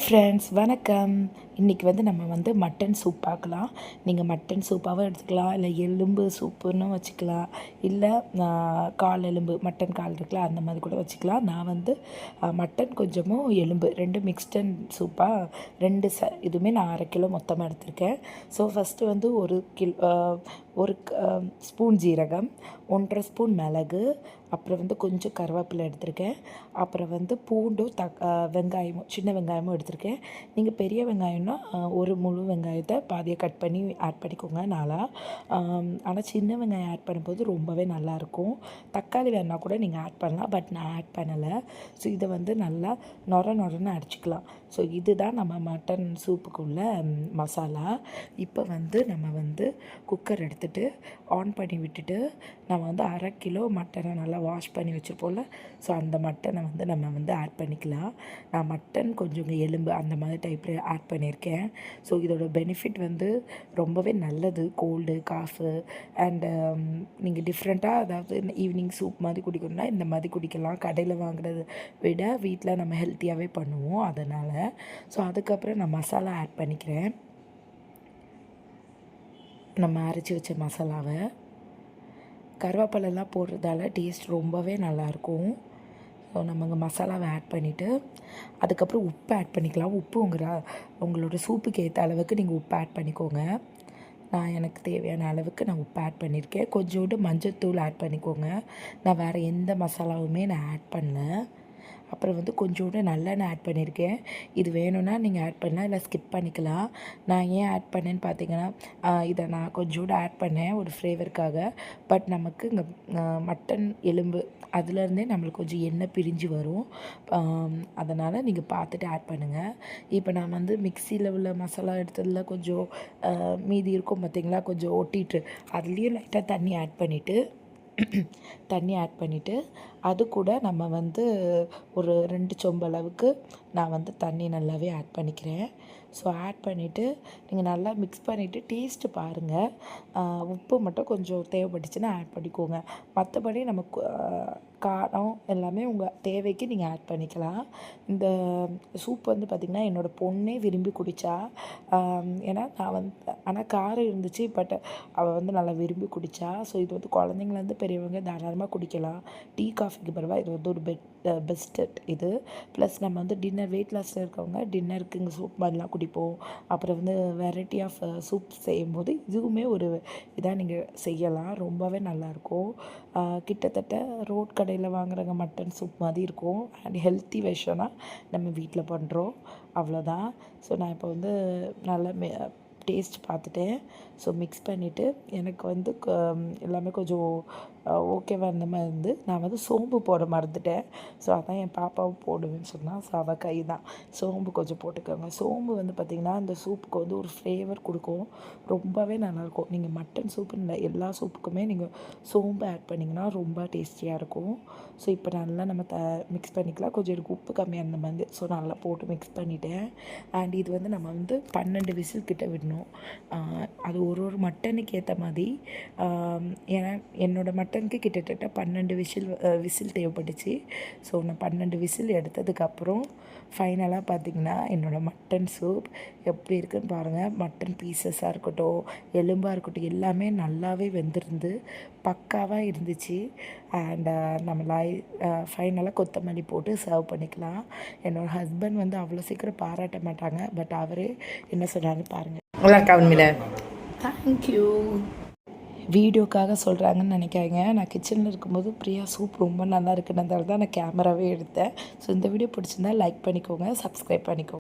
Friends வணக்கம். இன்றைக்கி நம்ம மட்டன் சூப் பார்க்கலாம். நீங்கள் மட்டன் சூப்பாகவும் எடுத்துக்கலாம், இல்லை எலும்பு சூப்புன்னு வச்சுக்கலாம், இல்லை கால் எலும்பு மட்டன் கால் இருக்கலாம் அந்த மாதிரி கூட வச்சுக்கலாம். நான் மட்டன் கொஞ்சமும் எலும்பு ரெண்டு மிக்ஸ்டன் சூப்பாக இதுவுமே நான் 1/2 கிலோ மொத்தமாக எடுத்திருக்கேன். ஸோ ஃபஸ்ட்டு ஒரு ஸ்பூன் ஜீரகம், 1/2 ஸ்பூன் மிளகு, அப்புறம் கொஞ்சம் கருவேப்பிலை எடுத்திருக்கேன். அப்புறம் பூண்டும் வெங்காயமும் சின்ன வெங்காயமும் எடுத்திருக்கேன். நீங்கள் பெரிய வெங்காயம்னா ஒரு முழு வெங்காயத்தை பாதியை கட் பண்ணி ஆட் பண்ணிக்கோங்க நாளாக. ஆனால் சின்ன வெங்காயம் ஆட் பண்ணும்போது ரொம்பவே நல்லாயிருக்கும். தக்காளி வேணால் கூட நீங்கள் ஆட் பண்ணலாம், பட் நான் ஆட் பண்ணலை. ஸோ இதை நல்லா நொரன்னு அடிச்சுக்கலாம். ஸோ இதுதான் நம்ம மட்டன் சூப்புக்குள்ள மசாலா. இப்போ நம்ம குக்கர் எடுத்துகிட்டு ஆன் பண்ணி விட்டுட்டு நம்ம 1/2 கிலோ மட்டனை நல்லா வாஷ் பண்ணி வச்சுருப்போம்ல, ஸோ அந்த மட்டனை நம்ம ஆட் பண்ணிக்கலாம். நான் மட்டன் கொஞ்சம் எலும்பு அந்த மாதிரி டைப்பில் ஆட் பண்ணியிருக்கேன். ஸோ இதோட பெனிஃபிட் ரொம்பவே நல்லது. கோல்டு காஃபு அண்டு நீங்கள் டிஃப்ரெண்ட்டாக அதாவது ஈவினிங் சூப் மாதிரி குடிக்கணும்னா இந்த மாதிரி குடிக்கலாம். கடையில் வாங்குறத விட வீட்டில் நம்ம ஹெல்த்தியாகவே பண்ணுவோம் அதனால். ஸோ அதுக்கப்புறம் நான் மசாலா ஆட் பண்ணிக்கிறேன். நம்ம அரைச்சி வச்ச மசாலாவை கருவேப்பிலெல்லாம் போடுறதால டேஸ்ட் ரொம்பவே நல்லாயிருக்கும். ஸோ நம்ம மசாலாவை ஆட் பண்ணிவிட்டு அதுக்கப்புறம் உப்பு ஆட் பண்ணிக்கலாம். உப்பு உங்களோட சூப்புக்கு ஏற்ற அளவுக்கு நீங்கள் உப்பு ஆட் பண்ணிக்கோங்க. எனக்கு தேவையான அளவுக்கு நான் உப்பு ஆட் பண்ணியிருக்கேன். கொஞ்சோண்டு மஞ்சள்தூள் ஆட் பண்ணிக்கோங்க. நான் வேறு எந்த மசாலாவுமே நான் ஆட் பண்ணல. அப்புறம் கொஞ்சோண்டு நல்லெண்ணெய் ஆட் பண்ணியிருக்கேன். இது வேணும்னா நீங்கள் ஆட் பண்ணலாம், இல்லை ஸ்கிப் பண்ணிக்கலாம். நான் ஏன் ஆட் பண்ணேன்னு பார்த்தீங்கன்னா, இதை நான் கொஞ்சோண்டு ஆட் பண்ணேன் ஒரு ஃப்ளேவருக்காக. பட் நமக்கு இங்கே மட்டன் எலும்பு அதுலேருந்தே நம்மளுக்கு கொஞ்சம் எண்ணெய் பிரிஞ்சு வரும். அதனால் நீங்கள் பார்த்துட்டு ஆட் பண்ணுங்கள். இப்போ நான் மிக்சியில் உள்ள மசாலா எடுத்ததில் கொஞ்சம் மீதி இருக்கும் பார்த்திங்களா, கொஞ்சம் ஒட்டிட்டு அதுலேயும் லைட்டாக தண்ணி ஆட் பண்ணிவிட்டு அது கூட நம்ம ஒரு 2 சொம்பு அளவுக்கு நான் தண்ணி நல்லாவே ஆட் பண்ணிக்கிறேன். ஸோ ஆட் பண்ணிவிட்டு நீங்கள் நல்லா மிக்ஸ் பண்ணிவிட்டு டேஸ்ட்டு பாருங்கள். உப்பு மட்டும் கொஞ்சம் தேவைப்பட்டுச்சுன்னா ஆட் பண்ணிக்கோங்க. மற்றபடி நமக்கு காரம் எல்லாமே உங்கள் தேவைக்கு நீங்கள் ஆட் பண்ணிக்கலாம். இந்த சூப் பார்த்திங்கன்னா என்னோடய பொண்ணே விரும்பி குடித்தா. ஏன்னா நான் ஆனால் காரம் இருந்துச்சு, பட் அவள் நல்லா விரும்பி குடித்தா. ஸோ இது குழந்தைங்கலேருந்து பெரியவங்க தாராளமாக குடிக்கலாம். டீ காஃபிக்கு பரவாயில்ல, இது ஒரு பெஸ்ட்டு இது. ப்ளஸ் நம்ம டின்னர் வெயிட் லாஸில் இருக்கவங்க டின்னருக்கு இங்கே சூப் மாதிரிலாம் குடிப்போம். அப்புறம் வெரைட்டி ஆஃப் சூப் செய்யும்போது இதுவுமே ஒரு இதாக நீங்கள் செய்யலாம். ரொம்பவே நல்லாயிருக்கும். கிட்டத்தட்ட ரோட் கடையில் வாங்குறவங்க மட்டன் சூப் மாதிரி இருக்கும். அண்ட் ஹெல்த்தி வெர்ஷனாக நம்ம வீட்டில் பண்ணுறோம், அவ்வளோதான். ஸோ நான் இப்போ நல்லா டேஸ்ட் பார்த்துட்டேன். ஸோ மிக்ஸ் பண்ணிவிட்டு எனக்கு எல்லாமே கொஞ்சம் ஓகேவாக இருந்த மாதிரி நான் சோம்பு போட மறந்துட்டேன். ஸோ அதான் என் பாப்பாவும் போடுவேன்னு சொன்னால், ஸோ அவள் கை தான். சோம்பு கொஞ்சம் போட்டுக்கோங்க. சோம்பு பார்த்திங்கன்னா இந்த சூப்புக்கு ஒரு ஃப்ளேவர் கொடுக்கும். ரொம்பவே நல்லாயிருக்கும். நீங்கள் மட்டன் சூப்புன்னு இல்லை, எல்லா சூப்புக்குமே நீங்கள் சோம்பு ஆட் பண்ணிங்கன்னா ரொம்ப டேஸ்டியாக இருக்கும். ஸோ இப்போ நல்லா நம்ம மிக்ஸ் பண்ணிக்கலாம். கொஞ்சம் எனக்கு உப்பு கம்மியாக இருந்த மாதிரி, ஸோ நல்லா போட்டு மிக்ஸ் பண்ணிவிட்டேன். அண்ட் இது நம்ம 12 விசில் கிட்ட விடணும். அது ஒரு மட்டனுக்கு ஏற்ற மாதிரி. ஏன்னா என்னோடய மட்டனுக்கு கிட்டத்தட்ட 12 விசில் தேவைப்பட்டுச்சு. ஸோ நான் 12 விசில் எடுத்ததுக்கப்புறம் ஃபைனலாக பார்த்திங்கன்னா என்னோடய மட்டன் சூப் எப்படி இருக்குதுன்னு பாருங்கள். மட்டன் பீசஸாக இருக்கட்டும், எலும்பாக இருக்கட்டும், எல்லாமே நல்லாவே வெந்திருந்து பக்காவாக இருந்துச்சு. அண்ட் நம்ம ஃபைனலாக கொத்தமல்லி போட்டு சர்வ் பண்ணிக்கலாம். என்னோடய ஹஸ்பண்ட் அவ்வளோ சீக்கிரம் பாராட்ட மாட்டாங்க, பட் அவரே என்ன சொன்னான்னு பாருங்கள். நல்லா இருக்கா உண்மையில்? தேங்க்யூ. வீடியோக்காக சொல்கிறாங்கன்னு நினைக்காங்க. நான் கிச்சனில் இருக்கும்போது பிரியா சூப் ரொம்ப நல்லா இருக்குன்றதால தான் நான் கேமராவே எடுத்தேன். ஸோ இந்த வீடியோ பிடிச்சிருந்தா லைக் பண்ணிக்கோங்க, சப்ஸ்கிரைப் பண்ணிக்கோங்க.